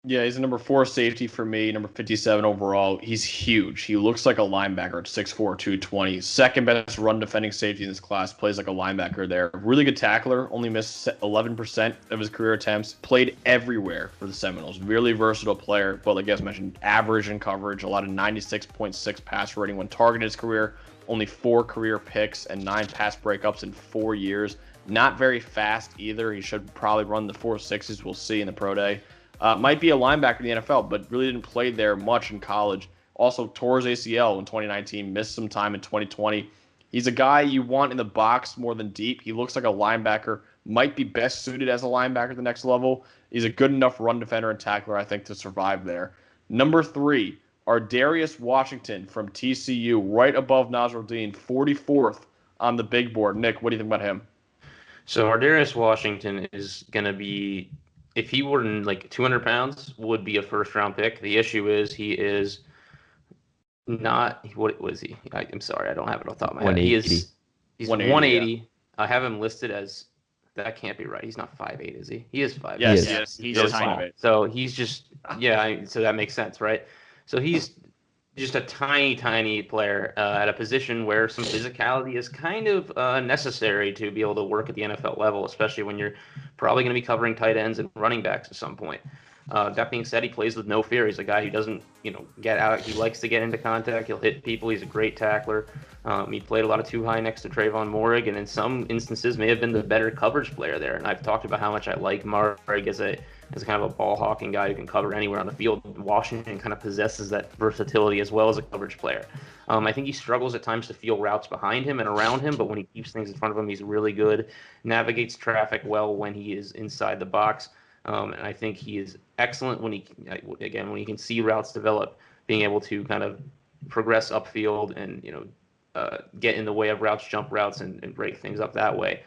Yeah, he's a number 4 safety for me, number 57 overall. He's huge. He looks like a linebacker at 6'4", 220. Second best run defending safety in this class. Plays like a linebacker there. Really good tackler. Only missed 11% of his career attempts. Played everywhere for the Seminoles. Really versatile player. But like I guys mentioned, average in coverage. A lot of 96.6 pass rating when targeting his career. Only 4 career picks and 9 pass breakups in 4 years. Not very fast either. He should probably run the 4.6s. We'll see in the pro day. Might be a linebacker in the NFL, but really didn't play there much in college. Also tore his ACL in 2019, missed some time in 2020. He's a guy you want in the box more than deep. He looks like a linebacker, might be best suited as a linebacker at the next level. He's a good enough run defender and tackler, I think, to survive there. Number 3, Darius Washington from TCU, right above NASIRILDEEN, 44th on the big board. Nick, what do you think about him? So Darius Washington is going to be, if he were 200 pounds, would be a first-round pick. The issue is he is not – what was he? I'm sorry, I don't have it off the top of my head. He's 180. Yeah. I have him listed as – that can't be right. He's not 5'8", is he? He is 5'8". Yes. He's tiny. So he's just – so that makes sense, right? So he's just a tiny, tiny player at a position where some physicality is kind of necessary to be able to work at the NFL level, especially when you're probably going to be covering tight ends and running backs at some point. That being said, he plays with no fear. He's a guy who doesn't, get out. He likes to get into contact. He'll hit people. He's a great tackler. He played a lot of too high next to Trevon Moehrig, and in some instances may have been the better coverage player there. And I've talked about how much I like Moehrig as kind of a ball hawking guy who can cover anywhere on the field. Washington kind of possesses that versatility as well as a coverage player. I think he struggles at times to feel routes behind him and around him, but when he keeps things in front of him, he's really good. Navigates traffic well when he is inside the box. And I think he is excellent when he can see routes develop, being able to kind of progress upfield and, get in the way of routes, jump routes, and break things up that way.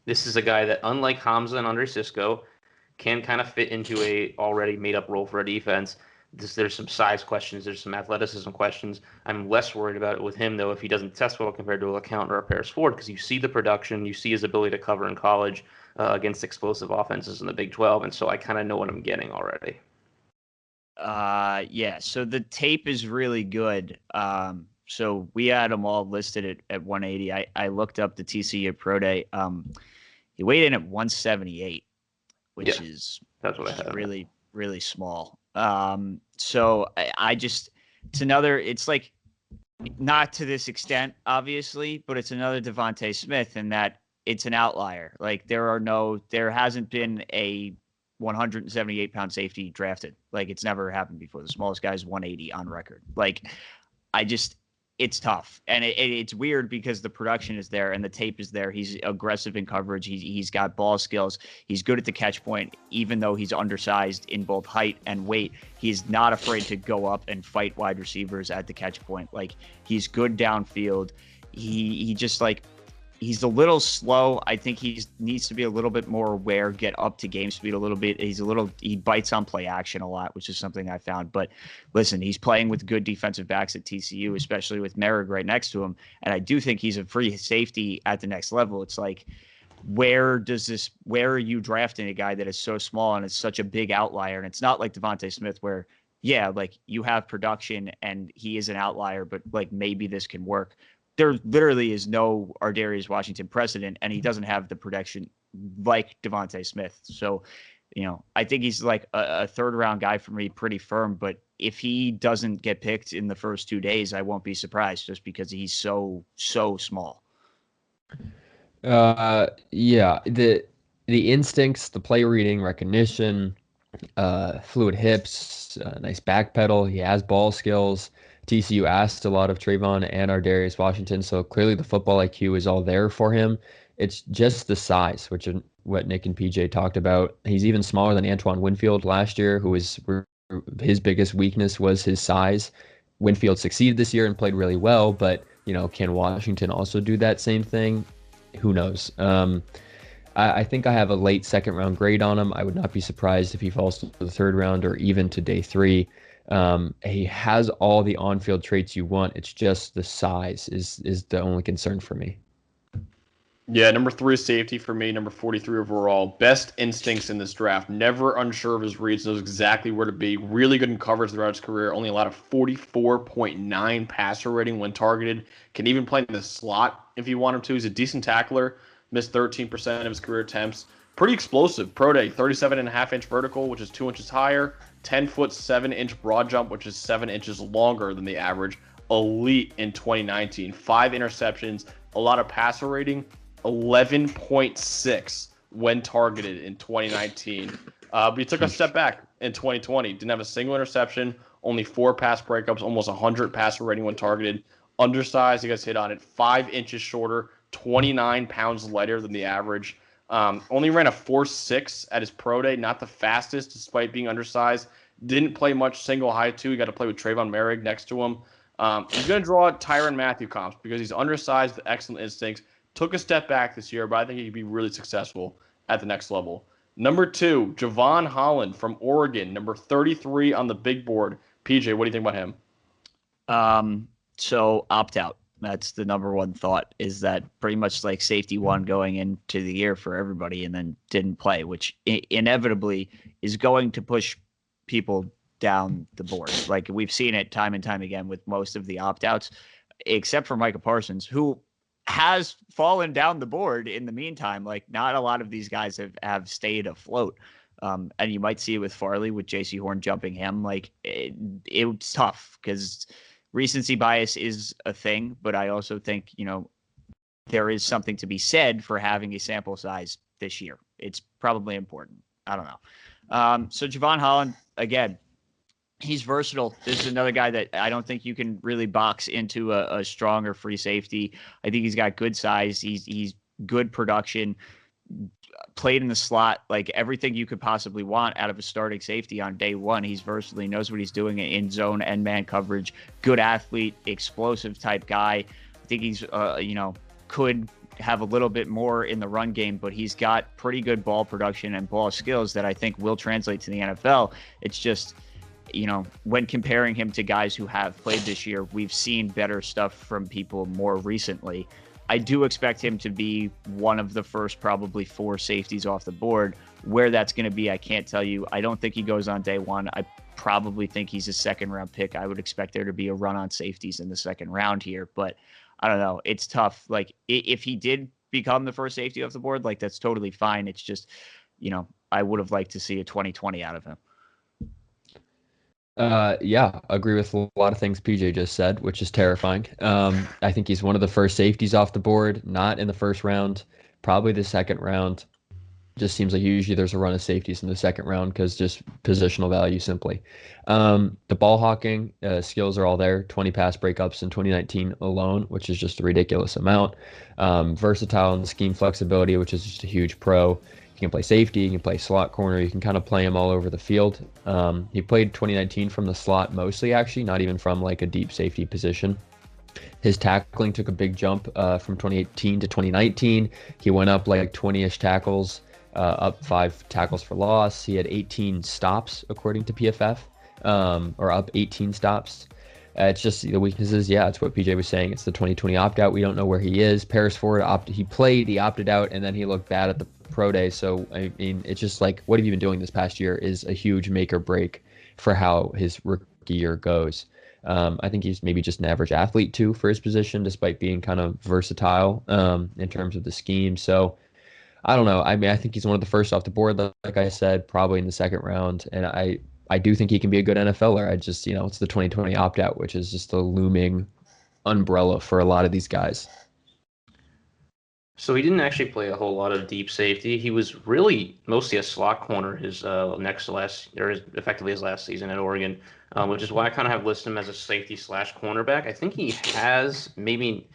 This is a guy that, unlike HAMSAH and Cisco, can kind of fit into a already made-up role for a defense. there's some size questions, there's some athleticism questions. I'm less worried about it with him, though, if he doesn't test well compared to a LeCounte or a Paris Ford, because you see the production, you see his ability to cover in college against explosive offenses in the Big 12, and so I kind of know what I'm getting already. Yeah, so the tape is really good. So we had them all listed at 180. I looked up the TCU Pro Day. He weighed in at 178, which is that's what I had. Really, really small. So I just, it's like, not to this extent, obviously, but it's another Devontae Smith in that it's an outlier. Like there hasn't been a 178-pound safety drafted. Like it's never happened before. The smallest guy is 180 on record. Like it's tough. And it's weird because the production is there and the tape is there. He's aggressive in coverage. He's got ball skills. He's good at the catch point, even though he's undersized in both height and weight. He's not afraid to go up and fight wide receivers at the catch point. Like he's good downfield. He just like, he's a little slow. I think he needs to be a little bit more aware, get up to game speed a little bit. He bites on play action a lot, which is something I found. But listen, he's playing with good defensive backs at TCU, especially with Moehrig right next to him. And I do think he's a free safety at the next level. It's like, where are you drafting a guy that is so small and is such a big outlier? And it's not like Devontae Smith where, yeah, like you have production and he is an outlier, but like maybe this can work. There literally is no Ardarius Washington precedent, and he doesn't have the production like Devontae Smith. So, I think he's like a third-round guy for me, pretty firm. But if he doesn't get picked in the first 2 days, I won't be surprised just because he's so small. Yeah, the instincts, the play reading, recognition, fluid hips, nice back pedal. He has ball skills. TCU asked a lot of Trevon and Ardarius Washington, so clearly the football IQ is all there for him. It's just the size, which is what Nick and PJ talked about. He's even smaller than Antoine Winfield last year, who was his biggest weakness was his size. Winfield succeeded this year and played really well, but can Washington also do that same thing? Who knows? I think I have a late second-round grade on him. I would not be surprised if he falls to the third round or even to day 3. He has all the on-field traits you want. It's just the size is the only concern for me. Yeah, number 3 is safety for me. Number 43 overall. Best instincts in this draft. Never unsure of his reads. Knows exactly where to be. Really good in coverage throughout his career. Only allowed a 44.9 passer rating when targeted. Can even play in the slot if you want him to. He's a decent tackler. Missed 13% of his career attempts. Pretty explosive. Pro day, 37.5-inch vertical, which is 2 inches higher. 10-foot 7-inch broad jump, which is 7 inches longer than the average. Elite in 2019. 5 interceptions. A lot of passer rating. 11.6 when targeted in 2019. But he took a step back in 2020. Didn't have a single interception. Only 4 pass breakups. Almost 100 passer rating when targeted. Undersized. He gets hit on it. 5 inches shorter. 29 pounds lighter than the average. Only ran a 4.6 at his pro day. Not the fastest, despite being undersized. Didn't play much single high, too. He got to play with Trevon Moehrig next to him. He's going to draw Tyrann Mathieu comps because he's undersized with excellent instincts. Took a step back this year, but I think he could be really successful at the next level. Number 2, Jevon Holland from Oregon, number 33 on the big board. PJ, what do you think about him? So opt out. That's the number one thought, is that pretty much like safety one going into the year for everybody and then didn't play, which inevitably is going to push people down the board. Like we've seen it time and time again with most of the opt-outs, except for Micah Parsons, who has fallen down the board in the meantime. Like not a lot of these guys have stayed afloat. And you might see it with Farley, with JC Horn jumping him. Like it's tough because recency bias is a thing, but I also think, there is something to be said for having a sample size this year. It's probably important. I don't know. So Jevon Holland, again, he's versatile. This is another guy that I don't think you can really box into a stronger free safety. I think he's got good size. He's good production, played in the slot, like everything you could possibly want out of a starting safety on day one. He's versatile. He knows what he's doing in zone and man coverage. Good athlete, explosive type guy. I think he's, could have a little bit more in the run game, but he's got pretty good ball production and ball skills that I think will translate to the NFL. It's just, when comparing him to guys who have played this year, we've seen better stuff from people more recently. I do expect him to be one of the first probably 4 safeties off the board. Where that's going to be, I can't tell you. I don't think he goes on day 1. I probably think he's a second-round pick. I would expect there to be a run on safeties in the second round here, but I don't know. It's tough. Like, if he did become the first safety off the board, like, that's totally fine. It's just, I would have liked to see a 2020 out of him. Yeah, agree with a lot of things PJ just said, which is terrifying. I think he's one of the first safeties off the board, not in the first round, probably the second round. Just seems like usually there's a run of safeties in the second round because just positional value simply. The ball hawking skills are all there. 20 pass breakups in 2019 alone, which is just a ridiculous amount. Versatile and scheme flexibility, which is just a huge pro. You can play safety, you can play slot corner, you can kind of play him all over the field. He played 2019 from the slot mostly, actually, not even from like a deep safety position. His tackling took a big jump from 2018 to 2019. He went up like 20-ish tackles, up 5 tackles for loss. He had 18 stops, according to PFF, or up 18 stops. It's just the weaknesses. Yeah, it's what PJ was saying. It's the 2020 opt-out. We don't know where he is. Paris Ford, he opted out, and then he looked bad at the pro day. So, I mean, it's just like, what have you been doing this past year is a huge make or break for how his rookie year goes. I think he's maybe just an average athlete, too, for his position, despite being kind of versatile in terms of the scheme. So, I don't know. I mean, I think he's one of the first off the board, like I said, probably in the second round. And I do think he can be a good NFLer. I just, it's the 2020 opt-out, which is just a looming umbrella for a lot of these guys. So he didn't actually play a whole lot of deep safety. He was really mostly a slot corner effectively his last season at Oregon, which is why I kind of have listed him as a safety / cornerback. I think he has maybe,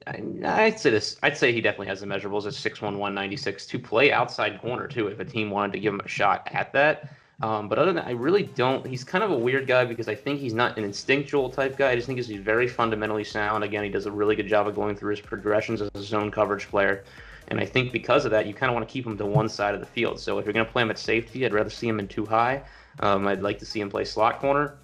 I'd say he definitely has the measurables at 6'1", 196 to play outside corner too, if a team wanted to give him a shot at that. But other than that, I really don't. He's kind of a weird guy because I think he's not an instinctual type guy. I just think he's very fundamentally sound. Again, he does a really good job of going through his progressions as a zone coverage player. And I think because of that, you kind of want to keep him to one side of the field. So if you're going to play him at safety, I'd rather see him in too high. I'd like to see him play slot corner.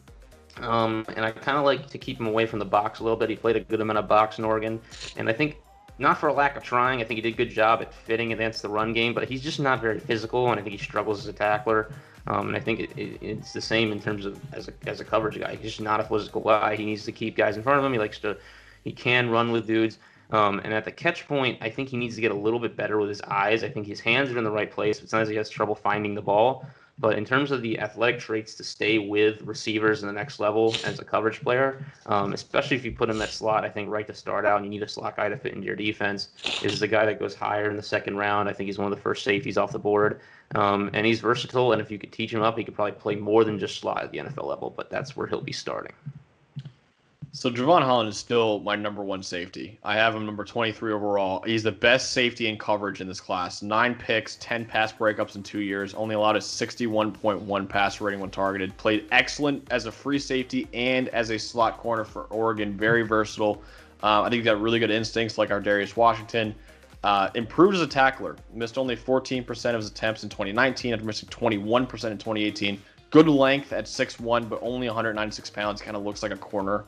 And I kind of like to keep him away from the box a little bit. He played a good amount of box in Oregon. And I think, not for a lack of trying, I think he did a good job at fitting against the run game, but he's just not very physical, and I think he struggles as a tackler. And I think it's the same in terms of as a coverage guy. He's just not a physical guy. He needs to keep guys in front of him. He can run with dudes. And at the catch point, I think he needs to get a little bit better with his eyes. I think his hands are in the right place, but sometimes he has trouble finding the ball. But in terms of the athletic traits to stay with receivers in the next level as a coverage player, especially if you put him at slot, I think right to start out, and you need a slot guy to fit into your defense, is the guy that goes higher in the second round. I think he's one of the first safeties off the board. And he's versatile, and if you could teach him up, he could probably play more than just slot at the NFL level, but that's where he'll be starting. So Jevon Holland is still my number 1 safety. I have him number 23 overall. He's the best safety in coverage in this class. 9 picks, 10 pass breakups in 2 years. Only allowed a 61.1 pass rating when targeted. Played excellent as a free safety and as a slot corner for Oregon. Very versatile. I think he's got really good instincts like our Darius Washington. Improved as a tackler. Missed only 14% of his attempts in 2019 after missing 21% in 2018. Good length at 6'1", but only 196 pounds. Kind of looks like a corner.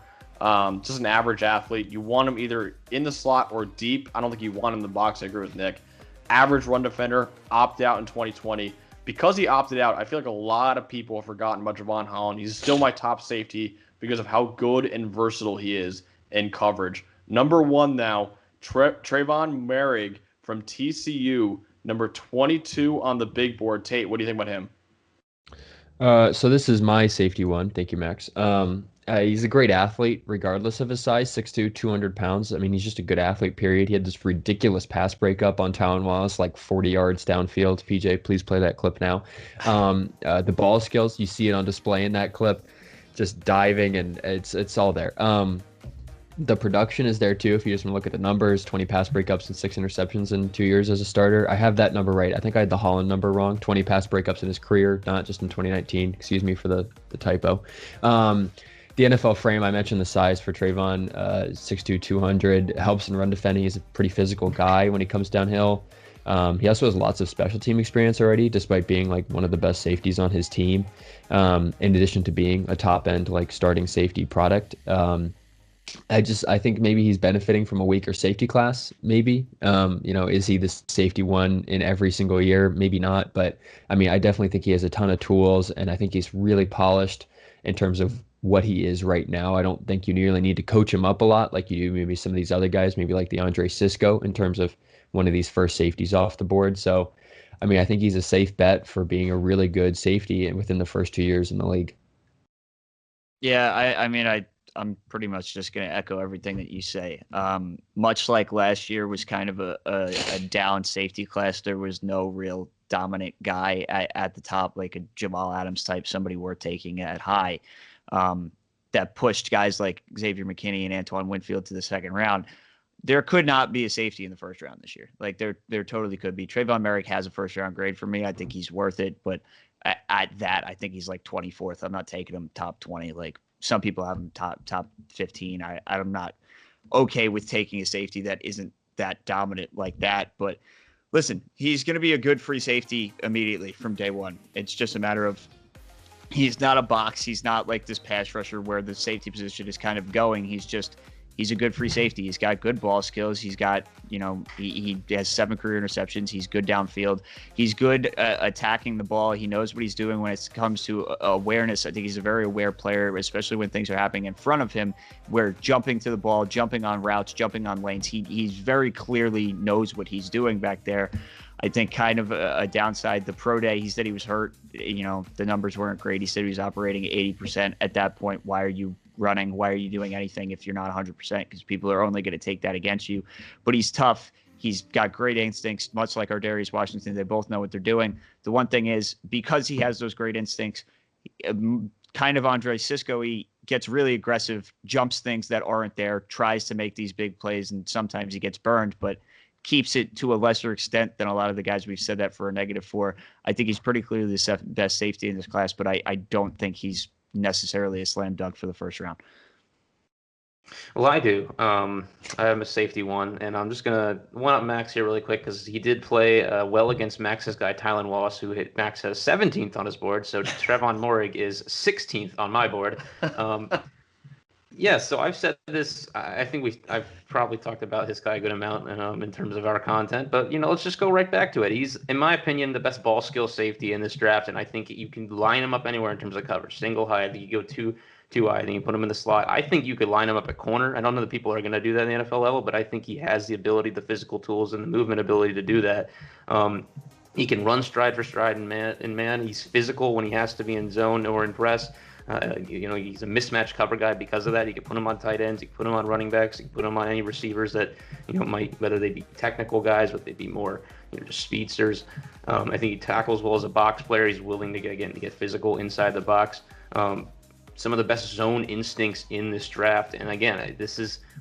Just an average athlete. You want him either in the slot or deep. I don't think you want him in the box. I agree with Nick. Average run defender, opt out in 2020. Because he opted out, I feel like a lot of people have forgotten about Jevon Holland. He's still my top safety because of how good and versatile he is in coverage. Number 1 now, Trevon Moehrig from TCU, number 22 on the big board. Tate, what do you think about him? So this is my safety one. Thank you, Max. He's a great athlete, regardless of his size, 6'2", 200 pounds. I mean, he's just a good athlete, period. He had this ridiculous pass breakup on TALANOA, like 40 yards downfield. PJ, please play that clip now. The ball skills, you see it on display in that clip, just diving, and it's all there. The production is there, too, if you just want to look at the numbers. 20 pass breakups and 6 interceptions in 2 years as a starter. I have that number right. I think I had the Holland number wrong. 20 pass breakups in his career, not just in 2019. Excuse me for the typo. The NFL frame, I mentioned the size for Trevon, 6'2", 200. Helps in run defending. He's a pretty physical guy when he comes downhill. He also has lots of special team experience already, despite being like one of the best safeties on his team. In addition to being a top end like starting safety product. I think maybe he's benefiting from a weaker safety class. Maybe, is he the safety one in every single year? Maybe not. But I mean, I definitely think he has a ton of tools, and I think he's really polished in terms of what he is right now. I don't think you really need to coach him up a lot like you do maybe some of these other guys, maybe like the Andre Cisco in terms of one of these first safeties off the board. So, I mean, I think he's a safe bet for being a really good safety and within the first 2 years in the league. Yeah, I'm pretty much just going to echo everything that you say. Much like last year was kind of a down safety class, there was no real dominant guy at the top, like a Jamal Adams type, somebody worth taking at high, that pushed guys like Xavier McKinney and Antoine Winfield to the second round. There could not be a safety in the first round this year. Like there totally could be. Trevon Moehrig has a first round grade for me. I think he's worth it, but at that, I think he's like 24th. I'm not taking him top 20. Like some people have him top 15. I'm not okay with taking a safety that isn't that dominant like that. But listen, he's going to be a good free safety immediately from day one. It's just a matter of he's not a box. He's not like this pass rusher where the safety position is kind of going. He's a good free safety. He's got good ball skills. He's got, he has 7 career interceptions. He's good downfield. He's good attacking the ball. He knows what he's doing when it comes to awareness. I think he's a very aware player, especially when things are happening in front of him, where jumping to the ball, jumping on routes, jumping on lanes. He's very clearly knows what he's doing back there. I think kind of a downside, the pro day, he said he was hurt. The numbers weren't great. He said he was operating at 80%. At that point, why are you running? Why are you doing anything if you're not 100%? Because people are only going to take that against you. But he's tough. He's got great instincts, much like our Darius Washington. They both know what they're doing. The one thing is, because he has those great instincts, kind of Andre Cisco, he gets really aggressive, jumps things that aren't there, tries to make these big plays, and sometimes he gets burned, but keeps it to a lesser extent than a lot of the guys we've said that for a -4. I think he's pretty clearly the best safety in this class, but I don't think he's necessarily a slam dunk for the first round. Well, I do. I am a safety one, and I'm just going to one up Max here really quick because he did play well against Max's guy, TALANOA, who hit Max has 17th on his board. So Trevon Moehrig is 16th on my board. Yeah, so I've said this. I think I've probably talked about this guy a good amount in terms of our content. But let's just go right back to it. He's, in my opinion, the best ball skill safety in this draft, and I think you can line him up anywhere in terms of coverage. Single high, I think you go two high, then you put him in the slot. I think you could line him up at corner. I don't know that people are going to do that in the NFL level, but I think he has the ability, the physical tools, and the movement ability to do that. He can run stride for stride in man. He's physical when he has to be in zone or in press. He's a mismatch cover guy because of that. You can put him on tight ends. You can put him on running backs. You can put him on any receivers that, might, whether they be technical guys, whether they be more, just speedsters. I think he tackles well as a box player. He's willing to get physical inside the box. Some of the best zone instincts in this draft. And again,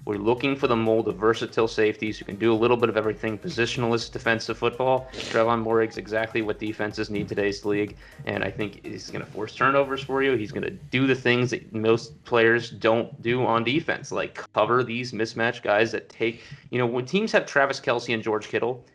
we're looking for the mold of versatile safeties who can do a little bit of everything. Positionalist defensive football. Trevon Moehrig's exactly what defenses need today's league. And I think he's going to force turnovers for you. He's going to do the things that most players don't do on defense, like cover these mismatched guys that take, when teams have Travis Kelce and George Kittle,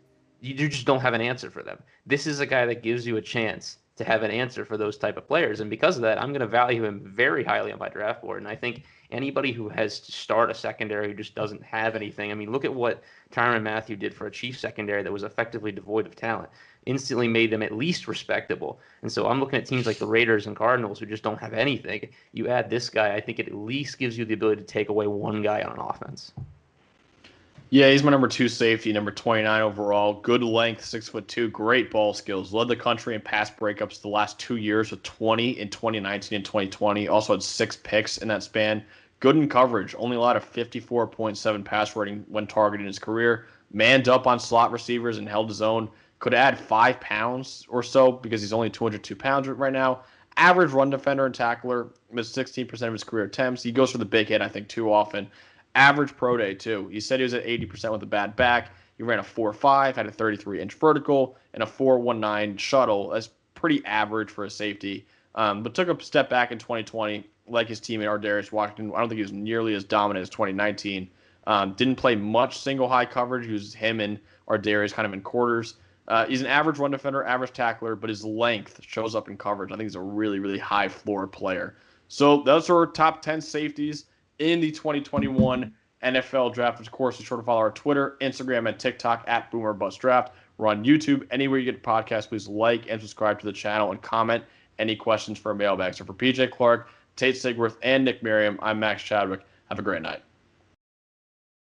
you just don't have an answer for them. This is a guy that gives you a chance to have an answer for those type of players. And because of that, I'm going to value him very highly on my draft board. And I think anybody who has to start a secondary who just doesn't have anything, I mean, look at what Tyrann Mathieu did for a Chiefs secondary that was effectively devoid of talent, instantly made them at least respectable. And so I'm looking at teams like the Raiders and Cardinals who just don't have anything. You add this guy, I think it at least gives you the ability to take away one guy on an offense. Yeah, he's my number 2 safety, number 29 overall. Good length, 6'2", great ball skills. Led the country in pass breakups the last 2 years with 20 in 2019 and 2020. Also had 6 picks in that span. Good in coverage. Only allowed a 54.7 pass rating when targeted in his career. Manned up on slot receivers and held his own. Could add 5 pounds or so because he's only 202 pounds right now. Average run defender and tackler. Missed 16% of his career attempts. He goes for the big hit, I think, too often. Average pro day, too. He said he was at 80% with a bad back. He ran a 4.5, had a 33-inch vertical, and a 4.19 shuttle. That's pretty average for a safety. But took a step back in 2020, like his teammate Darius Washington. I don't think he was nearly as dominant as 2019. Didn't play much single high coverage. It was him and are Darius kind of in quarters. He's an average run defender, average tackler, but his length shows up in coverage. I think he's a really, really high floor player. So those are our top 10 safeties in the 2021 NFL Draft. Of course, be sure to follow our Twitter, Instagram, and TikTok at BoomerBustDraft. We're on YouTube. Anywhere you get podcasts, please like and subscribe to the channel and comment any questions for a mailbag. So for PJ Clark, Tate Sigworth, and Nick Merriam, I'm Max Chadwick. Have a great night.